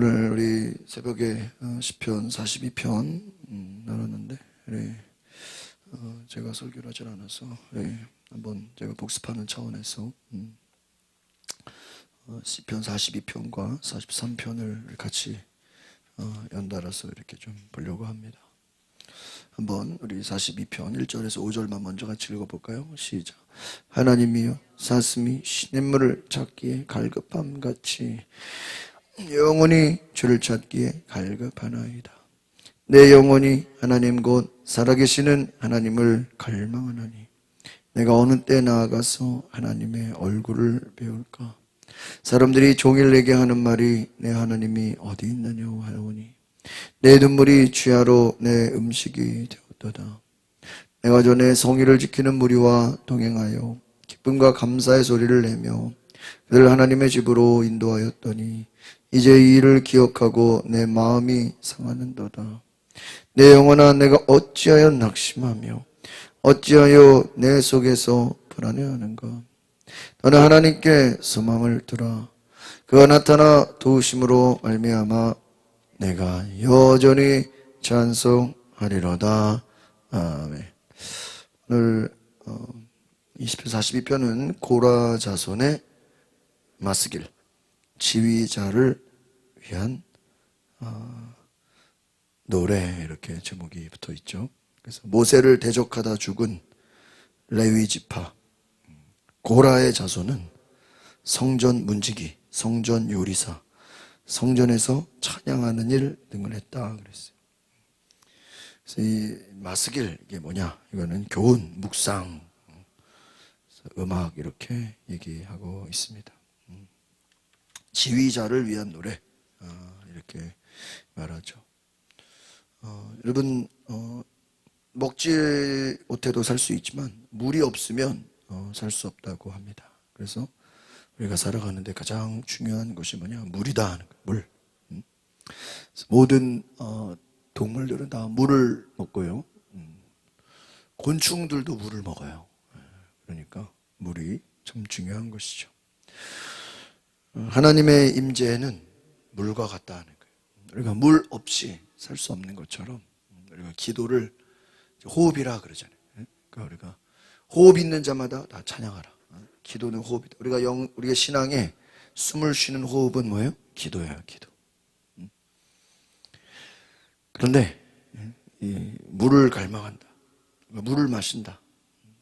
오늘 우리 새벽에 시편 42편 나눴는데 제가 설교를 하질 않아서 한번 제가 복습하는 차원에서 시편 42편과 43편을 같이 연달아서 이렇게 좀 보려고 합니다. 한번 우리 42편 1절에서 5절만 먼저 같이 읽어볼까요? 시작. 하나님이여 사슴이 시냇물을 찾기에 갈급함같이 영원히 주를 찾기에 갈급하나이다. 내 영혼이 하나님 곧 살아계시는 하나님을 갈망하나니 내가 어느 때 나아가서 하나님의 얼굴을 배울까? 사람들이 종일 내게 하는 말이 내 하나님이 어디 있느냐 하오니 내 눈물이 주야로 내 음식이 되었도다. 내가 전에 성의를 지키는 무리와 동행하여 기쁨과 감사의 소리를 내며 그들 하나님의 집으로 인도하였더니 이제 이 일을 기억하고 내 마음이 상하는도다. 내 영혼아 내가 어찌하여 낙심하며 어찌하여 내 속에서 불안해하는가? 너는 하나님께 소망을 두라. 그가 나타나 도우심으로 말미암아 내가 여전히 찬송하리로다. 아멘. 오늘 20편 42편은 고라 자손의 마스길 지휘자를 위한 노래 이렇게 제목이 붙어 있죠. 그래서 모세를 대적하다 죽은 레위 지파 고라의 자손은 성전 문지기, 성전 요리사, 성전에서 찬양하는 일 등을 했다 그랬어요. 그래서 이 마스길 이게 뭐냐? 이거는 교훈, 묵상, 음악 이렇게 얘기하고 있습니다. 지휘자를 위한 노래 이렇게 말하죠. 여러분 먹지 못해도 살 수 있지만 물이 없으면 살 수 없다고 합니다. 그래서 우리가 살아가는데 가장 중요한 것이 뭐냐? 물이다 하는 거예요. 물. 모든 동물들은 다 물을 먹고요. 곤충들도 물을 먹어요. 그러니까 물이 참 중요한 것이죠. 하나님의 임재는 물과 같다 하는 거예요. 우리가 물 없이 살 수 없는 것처럼 우리가 기도를 호흡이라 그러잖아요. 그러니까 우리가 호흡 있는 자마다 다 찬양하라. 기도는 호흡이다. 우리가 신앙에 숨을 쉬는 호흡은 뭐예요? 기도예요, 기도. 그런데 이 물을 갈망한다. 물을 마신다.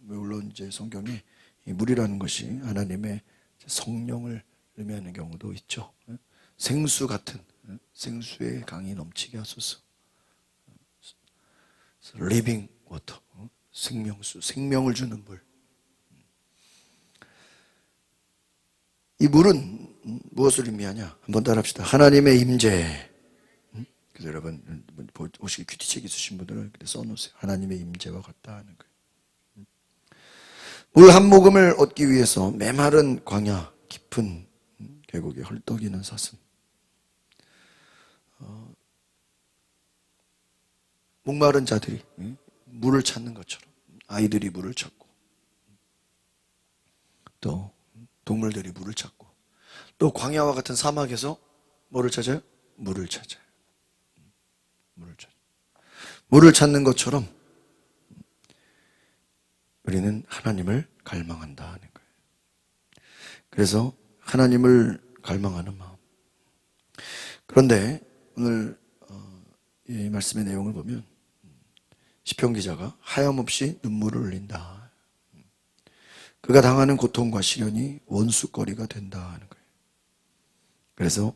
물론 이제 성경에 이 물이라는 것이 하나님의 성령을 의미하는 경우도 있죠. 생수 같은 생수의 강이 넘치게 하소서. 리빙 워터, 생명수, 생명을 주는 물. 이 물은 무엇을 의미하냐? 한번 따라합시다. 하나님의 임재. 그래서 여러분 혹시 큐티책 있으신 분들은 써놓으세요. 하나님의 임재와 같다 하는 거예요. 물 한 모금을 얻기 위해서 메마른 광야, 깊은 계곡에 헐떡이는 사슴. 목마른 자들이 물을 찾는 것처럼 아이들이 물을 찾고 또 동물들이 물을 찾고 또 광야와 같은 사막에서 뭐를 찾아요? 물을 찾아요. 물을 찾는 것처럼 우리는 하나님을 갈망한다 하는 거예요. 그래서 하나님을 갈망하는 마음. 그런데 오늘 이 말씀의 내용을 보면 시편 기자가 하염없이 눈물을 흘린다. 그가 당하는 고통과 시련이 원수거리가 된다 하는 거예요. 그래서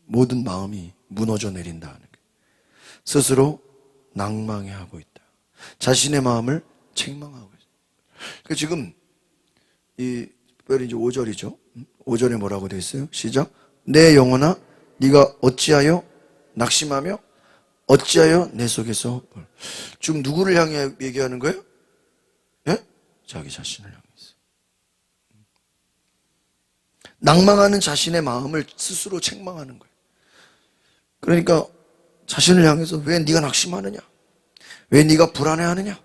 모든 마음이 무너져 내린다 하는 거예요. 스스로 낭망해하고 있다. 자신의 마음을 책망하고 있어요. 그러니까 지금 특별히 이제 5절이죠. 5절에 뭐라고 되어 있어요? 시작. 내 영혼아 네가 어찌하여 낙심하며 어찌하여 내 속에서 지금 누구를 향해 얘기하는 거예요? 예? 자기 자신을 향해서. 낭망하는 자신의 마음을 스스로 책망하는 거예요. 그러니까 자신을 향해서 왜 네가 낙심하느냐? 왜 네가 불안해하느냐?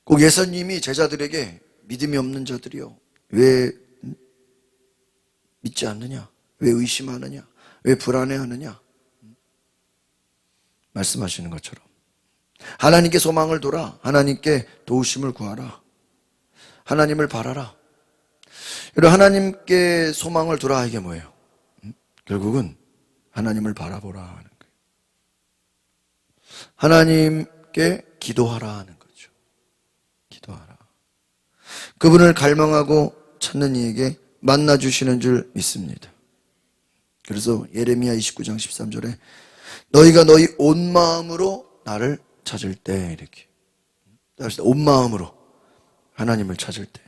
꼭 예수님이 제자들에게 믿음이 없는 자들이요 왜 믿지 않느냐? 왜 의심하느냐? 왜 불안해하느냐? 말씀하시는 것처럼 하나님께 소망을 둬라. 하나님께 도우심을 구하라. 하나님을 바라라. 이런 하나님께 소망을 두라, 이게 뭐예요? 결국은 하나님을 바라보라 하는 거예요. 하나님께 기도하라 하는 거죠. 기도하라. 그분을 갈망하고 찾는 이에게 만나주시는 줄 믿습니다. 그래서 예레미야 29장 13절에 너희가 너희 온 마음으로 나를 찾을 때, 이렇게 온 마음으로 하나님을 찾을 때,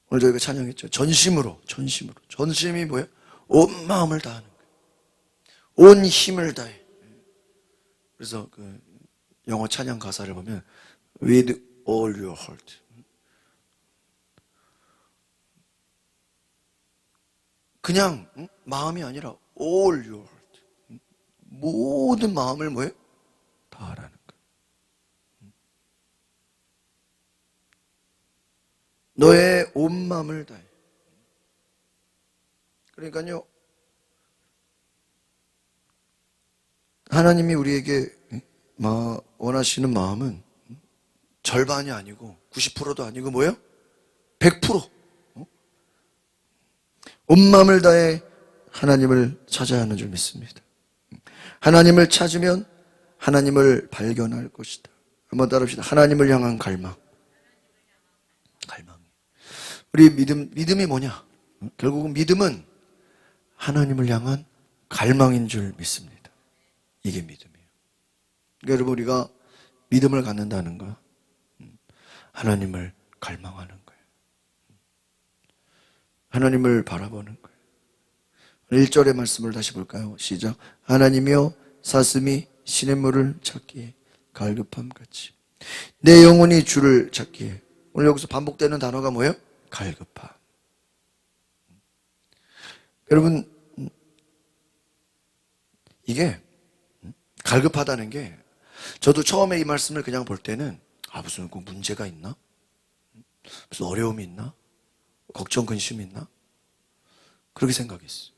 오늘 저희가 찬양했죠. 전심으로. 전심이 뭐예요? 온 마음을 다하는 거예요. 온 힘을 다해. 그래서 그 영어 찬양 가사를 보면 with all your heart. 그냥 마음이 아니라 all your heart. 모든 마음을 뭐예요? 다하라는 거예요. 너의 온 마음을 다해. 그러니까요, 하나님이 우리에게 원하시는 마음은 절반이 아니고 90%도 아니고 뭐예요? 100%. 온 마음을 다해 하나님을 찾아야 하는 줄 믿습니다. 하나님을 찾으면 하나님을 발견할 것이다. 한번 따라합시다. 하나님을 향한 갈망. 우리 믿음이 뭐냐? 결국은 믿음은 하나님을 향한 갈망인 줄 믿습니다. 이게 믿음이에요. 그러니까 여러분, 우리가 믿음을 갖는다는 거, 하나님을 갈망하는 거예요. 하나님을 바라보는 거예요. 1절의 말씀을 다시 볼까요? 시작. 하나님이여 사슴이 시냇물을 찾기에 갈급함같이 내 영혼이 주를 찾기에. 오늘 여기서 반복되는 단어가 뭐예요? 갈급함. 여러분, 이게 갈급하다는 게, 저도 처음에 이 말씀을 그냥 볼 때는 무슨 꼭 문제가 있나? 무슨 어려움이 있나? 걱정, 근심이 있나? 그렇게 생각했어요.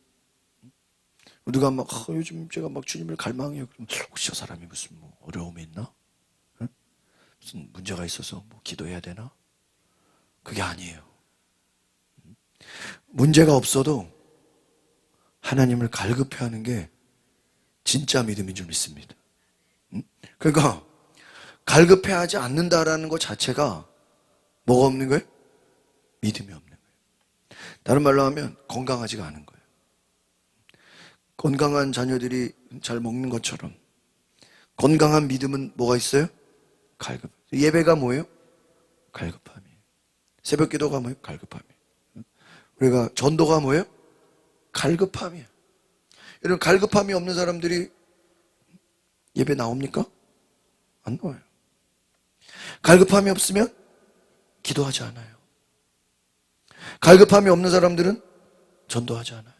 누가 막 요즘 제가 막 주님을 갈망해요. 그러면 혹시 저 사람이 무슨 뭐 어려움이 있나? 응? 무슨 문제가 있어서 뭐 기도해야 되나? 그게 아니에요. 문제가 없어도 하나님을 갈급해하는 게 진짜 믿음인 줄 믿습니다. 그러니까 갈급해하지 않는다라는 것 자체가 뭐가 없는 거예요? 믿음이 없는 거예요. 다른 말로 하면 건강하지가 않은 거예요. 건강한 자녀들이 잘 먹는 것처럼 건강한 믿음은 뭐가 있어요? 갈급. 예배가 뭐예요? 갈급함이에요. 새벽 기도가 뭐예요? 갈급함이에요. 우리가 전도가 뭐예요? 갈급함이에요. 이런 갈급함이 없는 사람들이 예배 나옵니까? 안 나와요. 갈급함이 없으면 기도하지 않아요. 갈급함이 없는 사람들은 전도하지 않아요.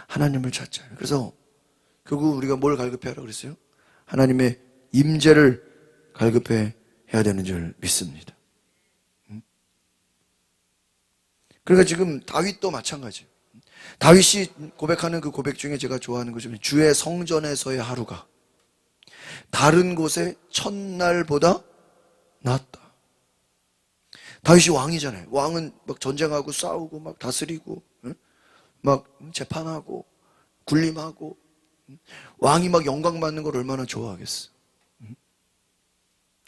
하나님을 찾잖아요. 그래서 결국 우리가 뭘 갈급해하라고 그랬어요? 하나님의 임재를 갈급해 해야 되는 줄 믿습니다. 그러니까 지금 다윗도 마찬가지예요. 다윗이 고백하는 그 고백 중에 제가 좋아하는 거죠. 주의 성전에서의 하루가 다른 곳의 첫날보다 낫다. 다윗이 왕이잖아요. 왕은 막 전쟁하고 싸우고 막 다스리고 막 재판하고 군림하고 왕이 막 영광 받는 걸 얼마나 좋아하겠어.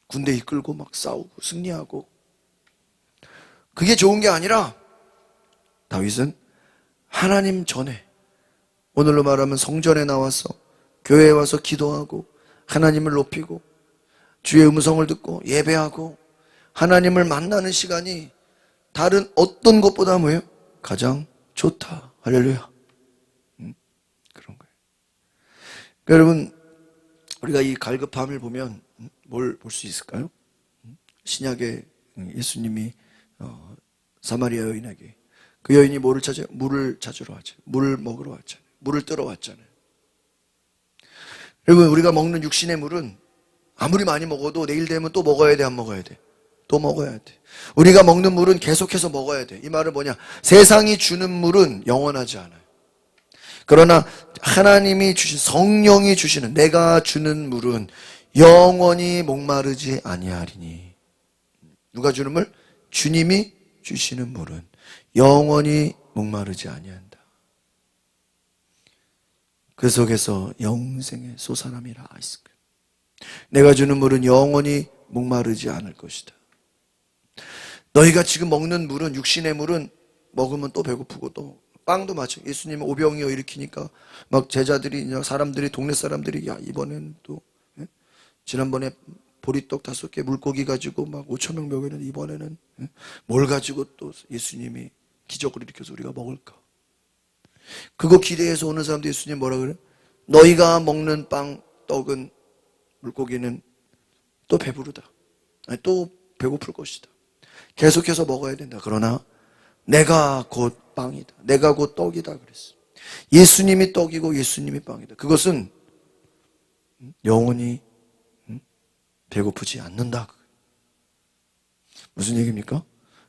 군대 이끌고 막 싸우고 승리하고. 그게 좋은 게 아니라 다윗은 하나님 전에, 오늘로 말하면 성전에 나와서 교회에 와서 기도하고 하나님을 높이고 주의 음성을 듣고 예배하고 하나님을 만나는 시간이 다른 어떤 것보다 뭐예요? 가장 좋다. 할렐루야. 그런 거예요. 그러니까 여러분, 우리가 이 갈급함을 보면 뭘 볼 수 있을까요? 신약에 예수님이 사마리아 여인에게, 그 여인이 뭐를 찾아요? 물을 찾으러 왔죠. 물을 먹으러 왔잖아요. 물을 뜨러 왔잖아요. 여러분, 우리가 먹는 육신의 물은 아무리 많이 먹어도 내일 되면 또 먹어야 돼, 안 먹어야 돼? 또 먹어야 돼. 우리가 먹는 물은 계속해서 먹어야 돼. 이 말은 뭐냐? 세상이 주는 물은 영원하지 않아요. 그러나 하나님이 주신, 성령이 주시는, 내가 주는 물은 영원히 목마르지 아니하리니. 누가 주는 물? 주님이 주시는 물은 영원히 목마르지 아니한다. 그 속에서 영생의 솟아남이라 하였을 거예요. 내가 주는 물은 영원히 목마르지 않을 것이다. 너희가 지금 먹는 물은, 육신의 물은 먹으면 또 배고프고, 또 빵도 마찬가지. 예수님은 오병이어 일으키니까 막 제자들이, 사람들이, 동네 사람들이, 야, 이번에는 또, 예? 지난번에 보리떡 5개, 물고기 가지고 막 5,000명 먹였는데 이번에는, 예? 뭘 가지고 또 예수님이 기적을 일으켜서 우리가 먹을까? 그거 기대해서 오는 사람들 예수님 뭐라 그래? 너희가 먹는 빵, 떡은, 물고기는 또 배부르다. 아니, 또 배고플 것이다. 계속해서 먹어야 된다. 그러나 내가 곧 빵이다. 내가 곧 떡이다 그랬어. 예수님이 떡이고 예수님이 빵이다. 그것은 영원히 배고프지 않는다. 무슨 얘기입니까?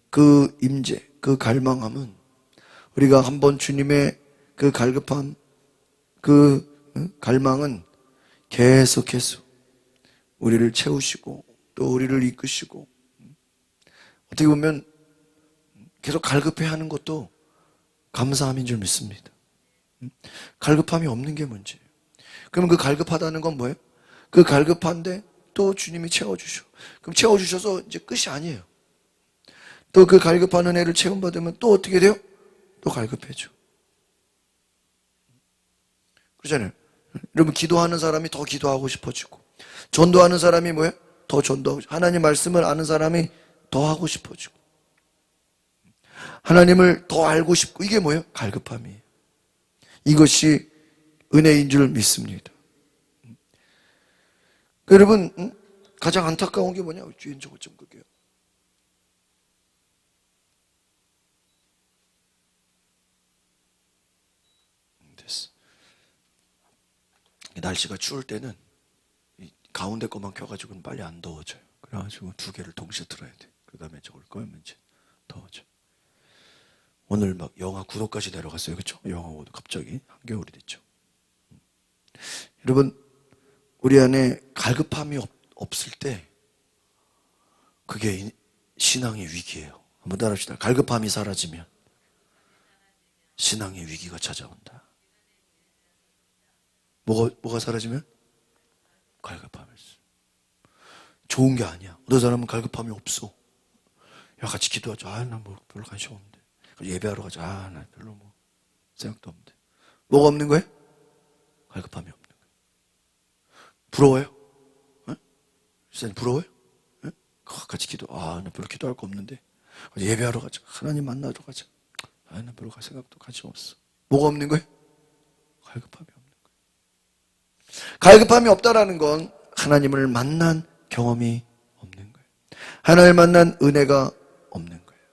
그 임재, 그 갈망함은 우리가 한번 주님의 그 갈급함, 그 갈망은 계속해서 우리를 채우시고 또 우리를 이끄시고, 어떻게 보면 계속 갈급해하는 것도 감사함인 줄 믿습니다. 갈급함이 없는 게 문제예요. 그러면 그 갈급하다는 건 뭐예요? 그 갈급한데 또 주님이 채워주셔. 그럼 채워주셔서 이제 끝이 아니에요. 또 그 갈급하는 애를 채움받으면 또 어떻게 돼요? 또 갈급해져. 그렇잖아요. 여러분, 기도하는 사람이 더 기도하고 싶어지고, 전도하는 사람이 뭐예요? 더 전도하고 싶고, 하나님 말씀을 아는 사람이 더 하고 싶어지고, 하나님을 더 알고 싶고, 이게 뭐예요? 갈급함이에요. 이것이 은혜인 줄 믿습니다. 여러분, 가장 안타까운 게 뭐냐? 주인 저거 좀 그게요. 됐어. 날씨가 추울 때는 가운데 거만 켜가지고는 빨리 안 더워져요. 그래가지고 2개를 동시에 틀어야 돼. 그 다음에 저걸 꺼면 이제 더워져. 오늘 막 영하 9도까지 내려갔어요. 그렇죠? 영하 5도 갑자기 한겨울이 됐죠. 여러분, 우리 안에 갈급함이 없을 때 그게 신앙의 위기예요. 한번 따라합시다. 갈급함이 사라지면 신앙의 위기가 찾아온다. 뭐가 사라지면? 갈급함이 있어. 좋은 게 아니야. 어떤 사람은 갈급함이 없어. 야, 같이 기도하자. 아, 나 뭐 별로 관심 없는데. 예배하러 가자. 아, 나 별로 뭐 생각도 없는데. 뭐가 없는 거예요? 갈급함이 없는 거예요. 부러워요? 시사님 부러워요? 에? 같이 기도. 아, 나 별로 기도할 거 없는데. 예배하러 가자. 하나님 만나러 가자. 아, 나 별로 갈 생각도 관심 없어. 뭐가 없는 거예요? 갈급함이 없는 거예요. 갈급함이 없다라는 건 하나님을 만난 경험이 없는 거예요. 하나님을 만난 은혜가 없는 거예요.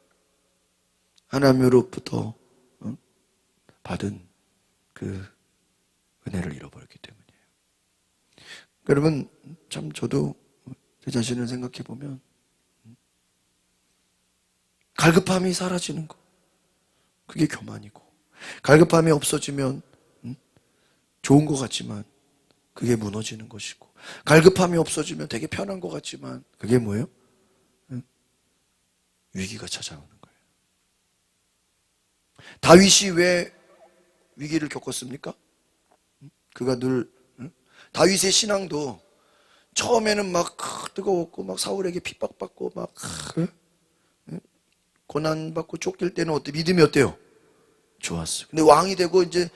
하나님으로부터 받은 그 은혜를 잃어버렸기 때문이에요. 여러분, 참 저도 제 자신을 생각해 보면 갈급함이 사라지는 거, 그게 교만이고, 갈급함이 없어지면 좋은 것 같지만 그게 무너지는 것이고, 갈급함이 없어지면 되게 편한 것 같지만 그게 뭐예요? 위기가 찾아오는 거예요. 다윗이 왜 위기를 겪었습니까? 그가 늘, 다윗의 신앙도 처음에는 막 뜨거웠고, 막 사울에게 핍박받고, 막 고난받고 쫓길 때는 어때? 믿음이 어때요? 좋았어요. 근데 왕이 되고 이제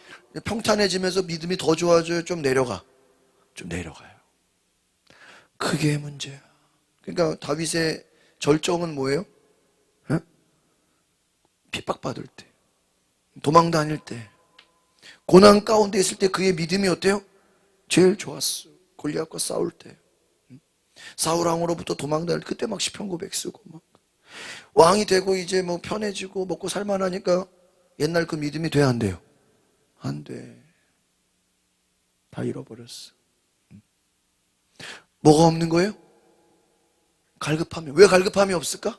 평탄해지면서 믿음이 더 좋아져요? 좀 내려가? 좀 내려가요. 그게 문제야. 그러니까 다윗의 절정은 뭐예요? 핍박받을 때, 도망 다닐 때, 고난 가운데 있을 때 그의 믿음이 어때요? 제일 좋았어. 골리앗과 싸울 때, 사울 왕으로부터 도망 다닐 때, 그때 막 시편 고백 쓰고, 막 왕이 되고 이제 뭐 편해지고 먹고 살만하니까 옛날 그 믿음이 돼, 안 돼요? 안 돼. 다 잃어버렸어. 뭐가 없는 거예요? 갈급함이. 왜 갈급함이 없을까?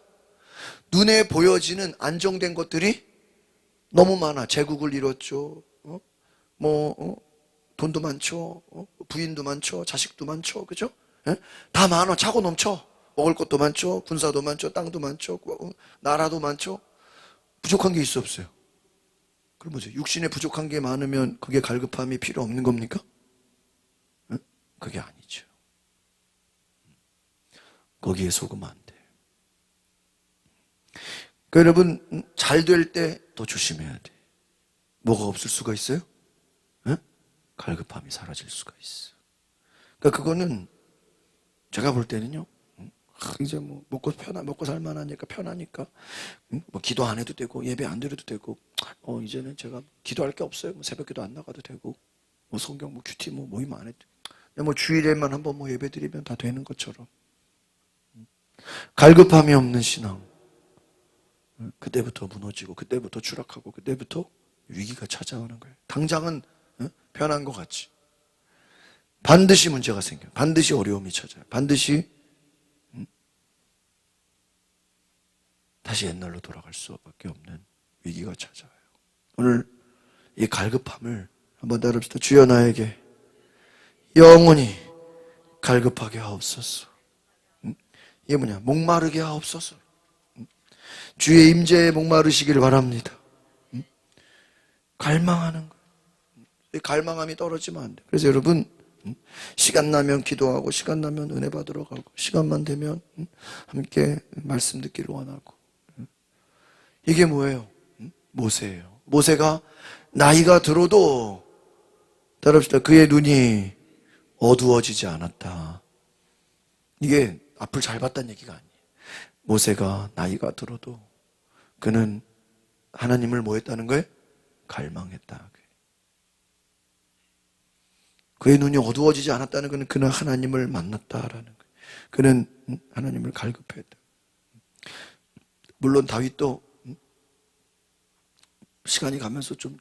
눈에 보여지는 안정된 것들이 너무 많아. 제국을 이뤘죠. 돈도 많죠. 부인도 많죠. 자식도 많죠. 그죠? 예? 다 많아. 차고 넘쳐. 먹을 것도 많죠. 군사도 많죠. 땅도 많죠. 나라도 많죠. 부족한 게 있어 없어요? 그럼 뭐죠? 육신에 부족한 게 많으면 그게 갈급함이 필요 없는 겁니까? 예? 그게 아니죠. 거기에 속으면 안 돼요. 그러니까 여러분, 잘 될 때 더 조심해야 돼. 뭐가 없을 수가 있어요? 예? 갈급함이 사라질 수가 있어. 그러니까 그거는 제가 볼 때는요, 이제 뭐 먹고 살만하니까 편하니까, 뭐 기도 안 해도 되고 예배 안 드려도 되고, 이제는 제가 기도할 게 없어요. 뭐 새벽기도 안 나가도 되고, 뭐 성경 뭐 큐티 뭐 모임 안 해도, 그냥 뭐 주일에만 한번 뭐 예배 드리면 다 되는 것처럼. 갈급함이 없는 신앙, 그때부터 무너지고, 그때부터 추락하고, 그때부터 위기가 찾아오는 거예요. 당장은 편한 것 같지. 반드시 문제가 생겨요. 반드시 어려움이 찾아요. 반드시 다시 옛날로 돌아갈 수밖에 없는 위기가 찾아와요. 오늘 이 갈급함을 한번 따라합시다. 주여 나에게 영원히 갈급하게 하옵소서. 이게 뭐냐? 목마르게 하옵소서. 주의 임재에 목마르시길 바랍니다. 갈망하는 거. 갈망함이 떨어지면 안 돼. 그래서 여러분, 시간 나면 기도하고, 시간 나면 은혜 받으러 가고, 시간만 되면 함께 말씀 듣기를 원하고. 이게 뭐예요? 모세예요. 모세가 나이가 들어도 따라합시다. 그의 눈이 어두워지지 않았다. 이게 앞을 잘 봤다는 얘기가 아니에요. 모세가 나이가 들어도 그는 하나님을 뭐 했다는 거예요? 갈망했다. 그의 눈이 어두워지지 않았다는 것은 그는 하나님을 만났다라는 거예요. 그는 하나님을 갈급했다. 물론 다윗도 시간이 가면서 좀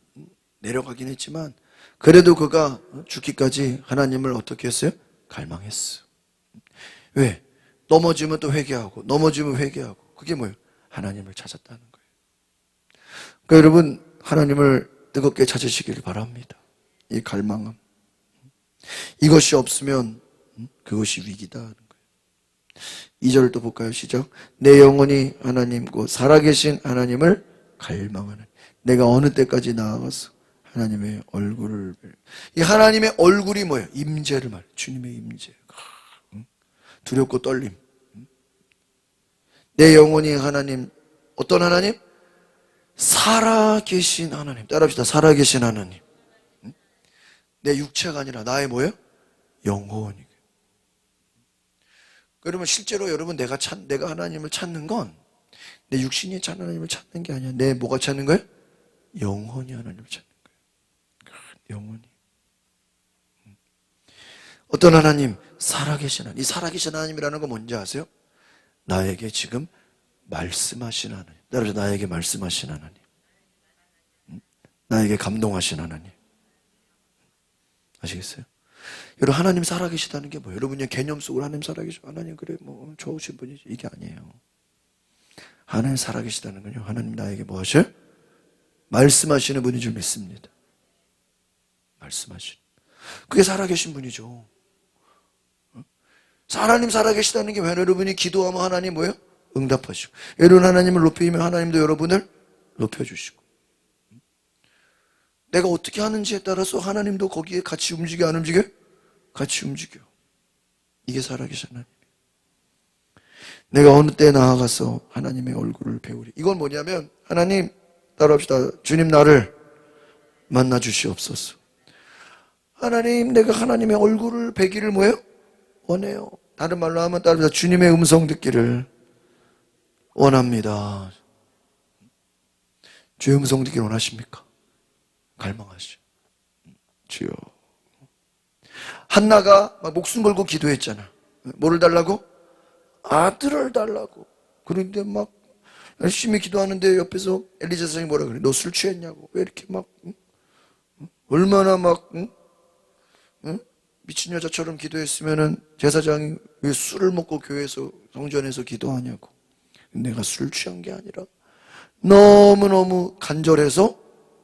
내려가긴 했지만 그래도 그가 죽기까지 하나님을 어떻게 했어요? 갈망했어. 왜? 넘어지면 또 회개하고 넘어지면 회개하고. 그게 뭐예요? 하나님을 찾았다는 거예요. 그러니까 여러분, 하나님을 뜨겁게 찾으시길 바랍니다. 이 갈망함, 이것이 없으면 그것이 위기다 하는 거예요. 2절 또 볼까요? 시작. 내 영혼이 하나님 곧 살아계신 하나님을 갈망하는. 내가 어느 때까지 나아가서 하나님의 얼굴을. 이 하나님의 얼굴이 뭐예요? 임재를 말해요. 주님의 임재. 두렵고 떨림. 내 영혼이 하나님, 어떤 하나님? 살아계신 하나님. 따라합시다. 살아계신 하나님. 내 육체가 아니라 나의 뭐예요? 영혼이. 그러면 실제로 여러분, 내가 하나님을 찾는 건 내 육신이 하나님을 찾는 게 아니야. 내 뭐가 찾는 거예요? 영혼이 하나님을 찾는 거예요. 영혼이. 어떤 하나님? 살아계신 하나님. 이 살아계신 하나님이라는 거 뭔지 아세요? 나에게 지금 말씀하신 하나님. 따라서 나에게 말씀하신 하나님. 나에게 감동하신 하나님. 아시겠어요? 여러분, 하나님 살아계시다는 게 뭐예요? 여러분의 개념 속으로 하나님 살아계시고, 하나님 그래 뭐 좋으신 분이지, 이게 아니에요. 하나님 살아계시다는 건요, 하나님 나에게 뭐 하셔요? 말씀하시는 분인 줄 믿습니다. 말씀하시는. 그게 살아계신 분이죠. 하나님 살아계시다는 게 왜? 여러분이 기도하면 하나님 뭐예요? 응답하시고. 여러분 하나님을 높이면 하나님도 여러분을 높여주시고. 내가 어떻게 하는지에 따라서 하나님도 거기에 같이 움직여, 안 움직여? 같이 움직여. 이게 살아계신 하나님. 내가 어느 때 나아가서 하나님의 얼굴을 배우리. 이건 뭐냐면, 하나님, 따라합시다. 주님 나를 만나 주시옵소서. 하나님, 내가 하나님의 얼굴을 뵈기를 뭐예요? 원해요. 다른 말로 하면 따라합시다. 주님의 음성 듣기를 원합니다. 주의 음성 듣기를 원하십니까? 갈망하시죠. 주여. 한나가 막 목숨 걸고 기도했잖아. 뭐를 달라고? 아들을 달라고. 그런데 막 열심히 기도하는데 옆에서 엘리자 선생님이 뭐라 그래? 너 술 취했냐고. 왜 이렇게 막 얼마나 막 미친 여자처럼 기도했으면은 제사장이 왜 술을 먹고 교회에서 성전에서 기도하냐고. 내가 술 취한 게 아니라 너무너무 간절해서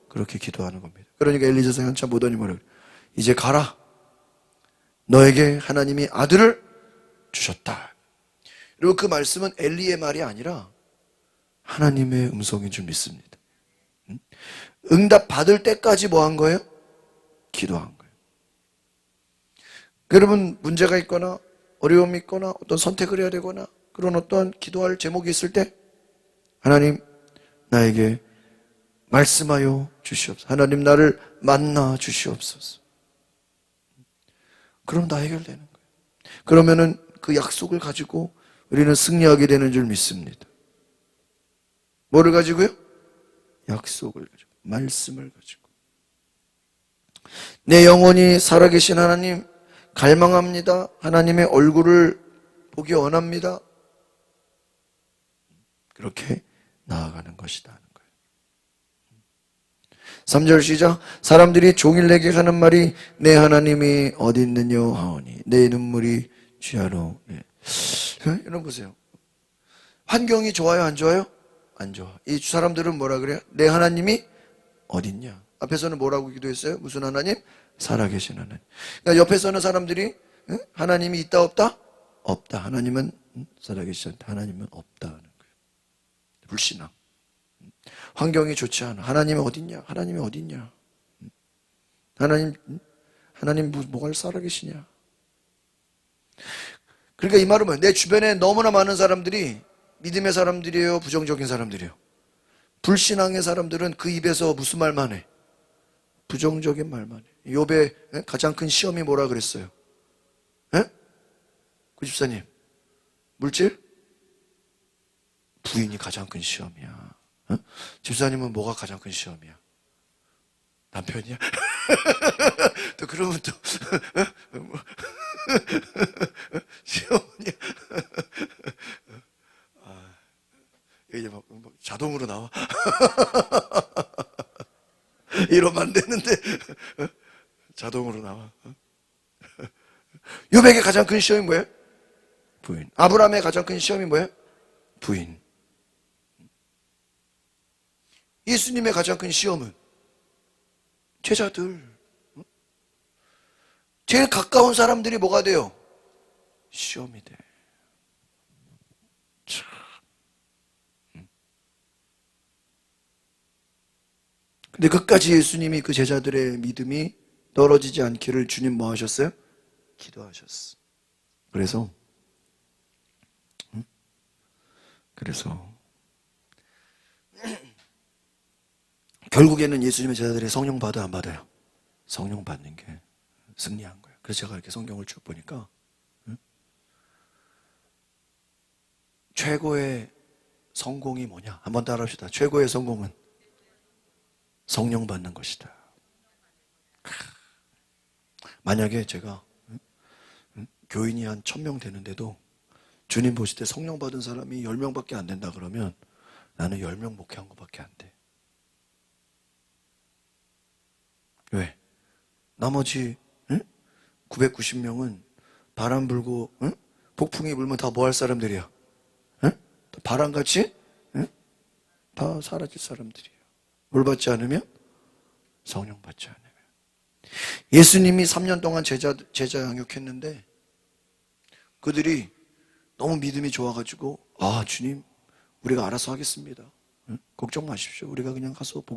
그렇게 기도하는 겁니다. 그러니까 엘리사가 한참 보더니 뭐라 그래? 이제 가라. 너에게 하나님이 아들을 주셨다. 그리고 그 말씀은 엘리의 말이 아니라 하나님의 음성인 줄 믿습니다. 응답 받을 때까지 뭐 한 거예요? 기도한 거예요. 여러분 문제가 있거나 어려움이 있거나 어떤 선택을 해야 되거나 그런 어떠한 기도할 제목이 있을 때 하나님 나에게 말씀하여 주시옵소서. 하나님 나를 만나 주시옵소서. 그럼 다 해결되는 거예요. 그러면은 그 약속을 가지고 우리는 승리하게 되는 줄 믿습니다. 뭐를 가지고요? 약속을 가지고, 말씀을 가지고. 내 영혼이 살아계신 하나님 갈망합니다. 하나님의 얼굴을 보기 원합니다. 그렇게 나아가는 것이다 하는 거예요. 3절 시작. 사람들이 종일 내게 하는 말이 내 하나님이 어디 있느냐 하오니 내 눈물이 주야로. 네. 여러분 보세요. 환경이 좋아요 안 좋아요? 안 좋아. 이 사람들은 뭐라 그래요? 내 하나님이 어디 있냐. 앞에서는 뭐라고 기도했어요? 무슨 하나님? 살아계신 하나님. 그러니까 옆에 서는 사람들이 하나님이 있다 없다? 없다. 하나님은 살아계신 하나님은 없다 하는 거예요. 불신앙. 환경이 좋지 않아. 하나님이 어딨냐? 하나님이 어딨냐? 하나님 뭐가 살아계시냐? 그러니까 이 말은 뭐예요? 내 주변에 너무나 많은 사람들이 믿음의 사람들이에요? 부정적인 사람들이에요? 불신앙의 사람들은 그 입에서 무슨 말만 해? 부정적인 말만 해. 욥의 가장 큰 시험이 뭐라 그랬어요? 구집사님, 물질? 부인이 가장 큰 시험이야. 집사님은 뭐가 가장 큰 시험이야? 남편이야? 또 그러면 또 시험이야. 이제 막 자동으로 나와. 이러면 안 되는데 자동으로 나와. 욥에게 가장 큰 시험이 뭐예요? 부인. 아브라함의 가장 큰 시험이 뭐예요? 부인. 예수님의 가장 큰 시험은 제자들. 제일 가까운 사람들이 뭐가 돼요? 시험이 돼. 참. 근데 끝까지 예수님이 그 제자들의 믿음이 떨어지지 않기를 주님 뭐 하셨어요? 기도하셨어. 그래서 결국에는 예수님의 제자들이 성령 받아요, 안 받아요? 성령 받는 게 승리한 거예요. 그래서 제가 이렇게 성경을 쭉 보니까 최고의 성공이 뭐냐? 한번 따라합시다. 최고의 성공은 성령 받는 것이다. 만약에 제가 교인이 한 1000명 되는데도 주님 보실 때 성령 받은 사람이 10명밖에 안 된다 그러면 나는 10명 목회한 것밖에 안 돼. 왜? 나머지 990명은 바람 불고 폭풍이 불면 다 뭐 할 사람들이야? 바람같이 다 사라질 사람들이에요. 뭘 받지 않으면? 성령 받지 않으면. 예수님이 3년 동안 제자 양육했는데 그들이 너무 믿음이 좋아가지고 주님 우리가 알아서 하겠습니다. 걱정 마십시오. 우리가 그냥 가서 복음